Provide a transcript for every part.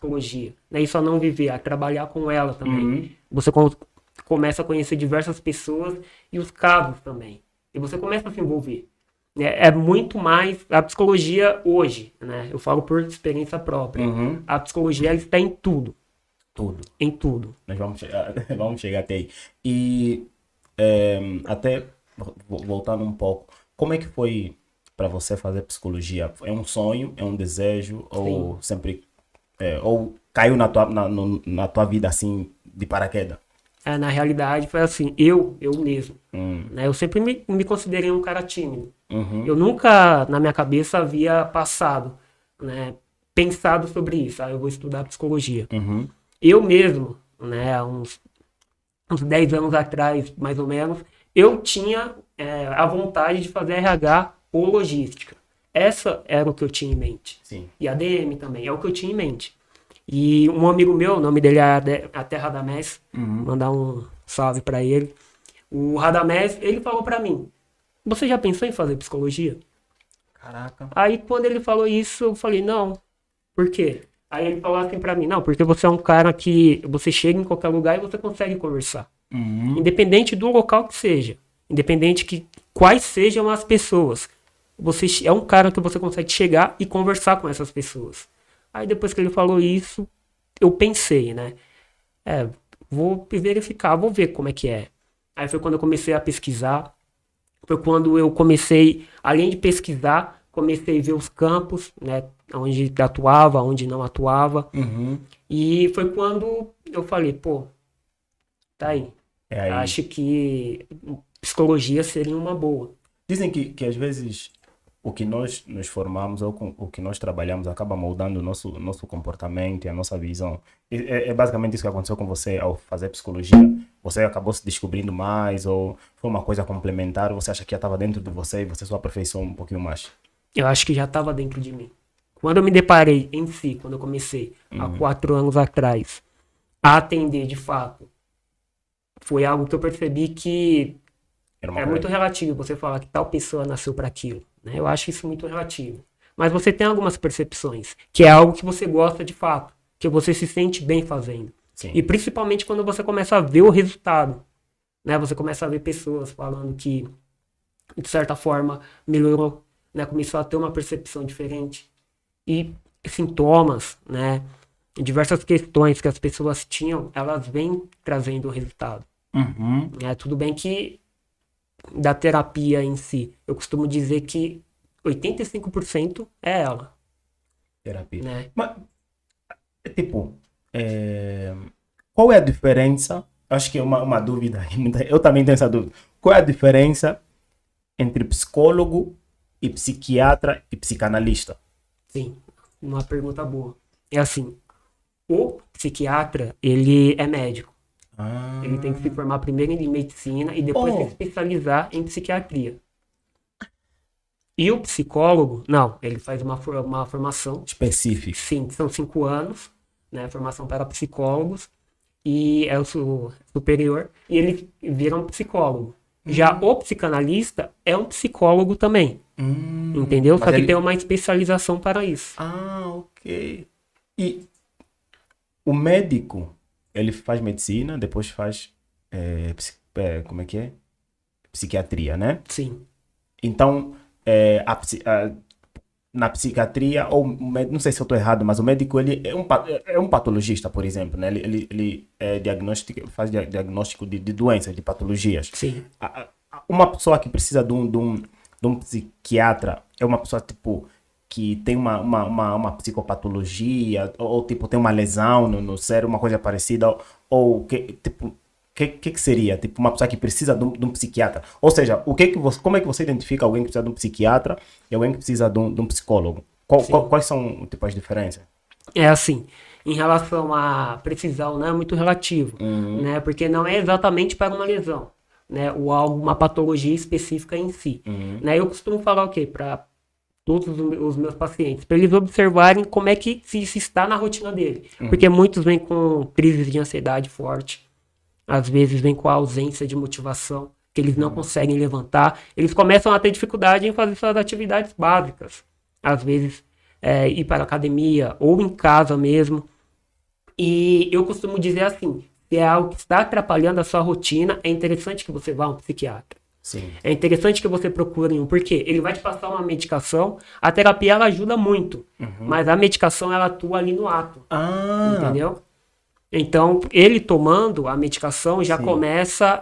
psicologia, né? Isso a não viver, a trabalhar com ela também. Uhum. Você começa a conhecer diversas pessoas e os casos também. E você começa a se envolver. É muito mais a psicologia hoje, né? Eu falo por experiência própria. Uhum. A psicologia ela está em tudo. Tudo. Em tudo. Nós vamos chegar até aí. E até voltando um pouco, como é que foi para você fazer psicologia? É um sonho, é um desejo, ou sempre ou caiu na tua vida assim de paraquedas? Na realidade foi assim, eu mesmo, né? Eu sempre me considerei um cara tímido. Uhum. Eu nunca na minha cabeça havia passado, né, pensado sobre isso. Eu vou estudar psicologia. Uhum. Eu mesmo, né, há uns 10 anos atrás, mais ou menos, eu tinha a vontade de fazer RH ou logística. Essa era o que eu tinha em mente. Sim. E ADM também, é o que eu tinha em mente. E um amigo meu, o nome dele é até Radamés, mandar um salve pra ele. O Radamés, ele falou pra mim, você já pensou em fazer psicologia? Caraca. Aí quando ele falou isso, eu falei, não. Por quê? Aí ele falou assim pra mim, não, porque você é um cara que você chega em qualquer lugar e você consegue conversar. Uhum. Independente do local que seja. Independente que quais sejam as pessoas. Você é um cara que você consegue chegar e conversar com essas pessoas. Aí depois que ele falou isso, eu pensei, né? Vou verificar, vou ver como é que é. Aí foi quando eu comecei a pesquisar. Foi quando eu comecei, além de pesquisar, comecei a ver os campos, né? Onde atuava, onde não atuava. Uhum. E foi quando eu falei, pô, tá aí. É aí. Acho que psicologia seria uma boa. Dizem que às vezes o que nós nos formamos ou o que nós trabalhamos acaba moldando o nosso comportamento e a nossa visão. É basicamente isso que aconteceu com você ao fazer psicologia. Você acabou se descobrindo mais ou foi uma coisa complementar? Você acha que já estava dentro de você e você só aperfeiçoou um pouquinho mais? Eu acho que já estava dentro de mim. Quando eu me deparei em si, quando eu comecei, há 4 anos atrás, a atender de fato, foi algo que eu percebi que é muito relativo você falar que tal pessoa nasceu para aquilo, né? Eu acho isso muito relativo. Mas você tem algumas percepções, que é algo que você gosta de fato, que você se sente bem fazendo. Sim. E principalmente quando você começa a ver o resultado, né? Você começa a ver pessoas falando que, de certa forma, melhorou, né? Começou a ter uma percepção diferente. E sintomas, né? Diversas questões que as pessoas tinham, elas vêm trazendo o resultado. Uhum. Tudo bem que da terapia em si, eu costumo dizer que 85% é ela. Terapia. Né? Mas, tipo, qual é a diferença? Acho que é uma dúvida. Eu também tenho essa dúvida. Qual é a diferença entre psicólogo e psiquiatra e psicanalista? Sim, uma pergunta boa. É assim, o psiquiatra, ele é médico. Ele tem que se formar primeiro em medicina e depois se especializar em psiquiatria. E o psicólogo, não, ele faz uma formação Específica. Sim, são 5 anos, né, formação para psicólogos, e é o superior, e ele vira um psicólogo. Já o psicanalista é um psicólogo também, entendeu? Só que tem uma especialização para isso. Ok. E o médico, ele faz medicina, depois faz, como é que é? Psiquiatria, né? Sim. Então, na psiquiatria, ou não sei se eu estou errado, mas o médico ele é um patologista, por exemplo, né? Ele faz diagnóstico de doenças, de patologias. Sim. Uma pessoa que precisa de um psiquiatra é uma pessoa tipo que tem uma psicopatologia ou tipo tem uma lesão no cérebro, uma coisa parecida, ou que tipo que seria? Tipo, uma pessoa que precisa de um psiquiatra. Ou seja, como é que você identifica alguém que precisa de um psiquiatra e alguém que precisa de um psicólogo? Quais são tipo, as diferenças? É assim, em relação à precisão, né, é muito relativo, né, porque não é exatamente para uma lesão, né, ou uma patologia específica em si. Né, eu costumo falar o quê? Para todos os meus pacientes, para eles observarem como é que se está na rotina dele. Porque muitos vêm com crises de ansiedade forte, às vezes vem com a ausência de motivação, que eles não conseguem levantar. Eles começam a ter dificuldade em fazer suas atividades básicas. Às vezes, ir para a academia ou em casa mesmo. E eu costumo dizer assim, se é algo que está atrapalhando a sua rotina, é interessante que você vá a um psiquiatra. Sim. É interessante que você procure um, porque ele vai te passar uma medicação, a terapia ela ajuda muito, mas a medicação ela atua ali no ato, entendeu? Então, ele tomando a medicação já começa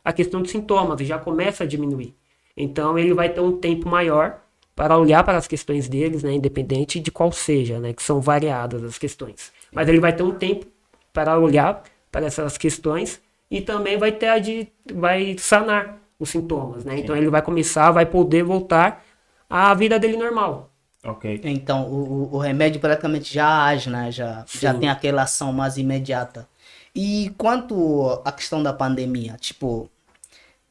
a questão dos sintomas, já começa a diminuir. Então, ele vai ter um tempo maior para olhar para as questões deles, né, independente de qual seja, né, que são variadas as questões. Mas ele vai ter um tempo para olhar para essas questões e também vai sanar os sintomas, né? Então ele vai poder voltar à vida dele normal. Ok. Então, o remédio praticamente já age, né? Já tem aquela ação mais imediata. E quanto à questão da pandemia, tipo,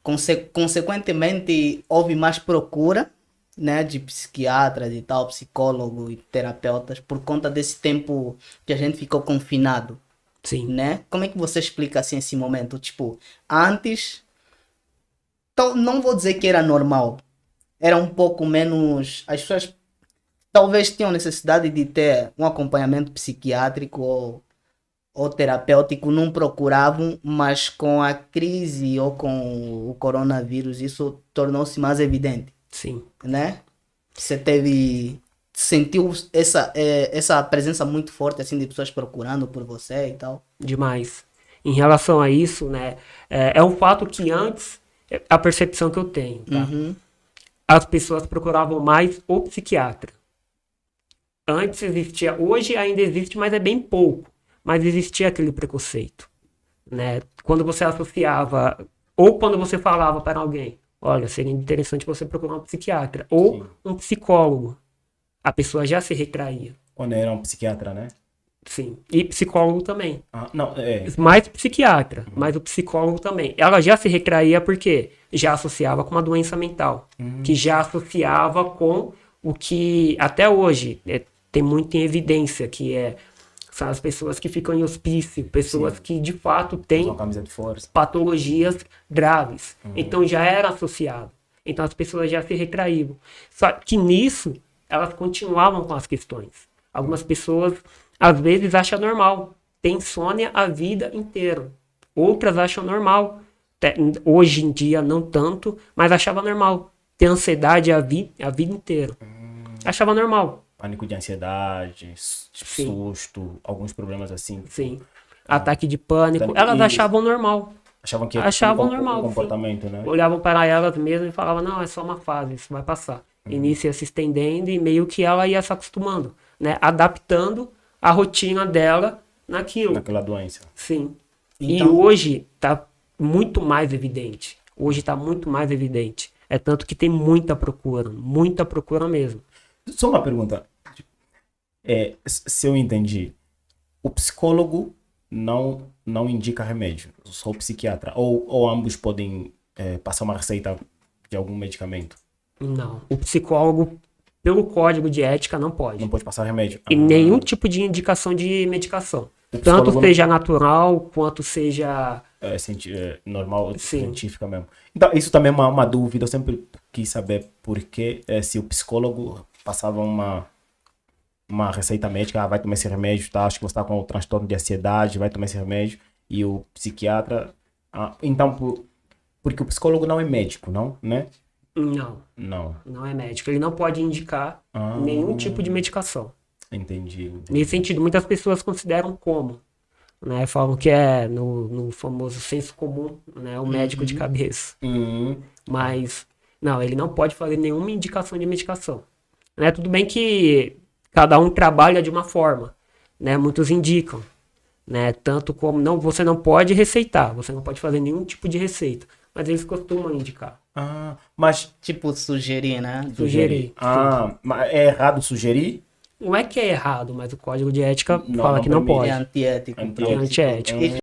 consequentemente houve mais procura, né, de psiquiatras e tal, psicólogo e terapeutas por conta desse tempo que a gente ficou confinado, Sim. né? Como é que você explica assim esse momento? Tipo, antes, não vou dizer que era normal, era um pouco menos, as pessoas talvez tinham necessidade de ter um acompanhamento psiquiátrico ou terapêutico, não procuravam, mas com a crise ou com o coronavírus isso tornou-se mais evidente. Sim. Né? Você sentiu essa presença muito forte assim de pessoas procurando por você e tal? Demais. Em relação a isso, né, é um fato que antes, a percepção que eu tenho, tá? As pessoas procuravam mais o psiquiatra. Antes existia, hoje ainda existe, mas é bem pouco. Mas existia aquele preconceito, né? Quando você associava, ou quando você falava para alguém, olha, seria interessante você procurar um psiquiatra, ou um psicólogo, a pessoa já se retraía. Quando era um psiquiatra, né? Sim, e psicólogo também. Não, Mais psiquiatra, mas o psicólogo também. Ela já se retraía porque já associava com uma doença mental, que já associava com o que até hoje tem muito em evidência, que são as pessoas que ficam em hospício, pessoas que de fato têm patologias graves. Então já era associado. Então as pessoas já se retraíam. Só que nisso, elas continuavam com as questões. Algumas pessoas, às vezes, acham normal. Tem insônia a vida inteira. Outras acham normal. Hoje em dia, não tanto, mas achava normal. Ter ansiedade a vida inteira. Achava normal. Pânico de ansiedade, susto, alguns problemas assim. Sim. Ataque de pânico. Elas achavam normal. Achavam que achavam normal. O comportamento, né? Olhavam para elas mesmas e falavam, não, é só uma fase, isso vai passar. E nisso ia se estendendo e meio que ela ia se acostumando, né? Adaptando a rotina dela naquilo. Naquela doença. Sim. Então... E hoje tá muito mais evidente. Hoje tá muito mais evidente. É tanto que tem muita procura mesmo. Só uma pergunta. Se eu entendi, o psicólogo não indica remédio, só o psiquiatra. Ou ambos podem passar uma receita de algum medicamento? Não. O psicólogo, pelo código de ética, não pode. Não pode passar remédio? E nenhum tipo de indicação de medicação. Tanto seja natural, quanto seja... normal, científica mesmo. Então, isso também é uma dúvida. Eu sempre quis saber por que se o psicólogo passava uma receita médica, vai tomar esse remédio, tá? Acho que você está com o transtorno de ansiedade, vai tomar esse remédio. E o psiquiatra... então, porque o psicólogo não é médico, não? Né? Não é médico. Ele não pode indicar nenhum tipo de medicação. Entendi. Nesse sentido, muitas pessoas consideram como, né? Falam que é no famoso senso comum, né? O médico de cabeça. Mas, não, ele não pode fazer nenhuma indicação de medicação. Né? Tudo bem que cada um trabalha de uma forma, né? Muitos indicam, né? Tanto como você não pode receitar, você não pode fazer nenhum tipo de receita, mas eles costumam indicar. Mas tipo sugerir, né? Sugerir. Mas é errado sugerir? Não é que é errado, mas o código de ética fala que não pode. É antiético. É antiético.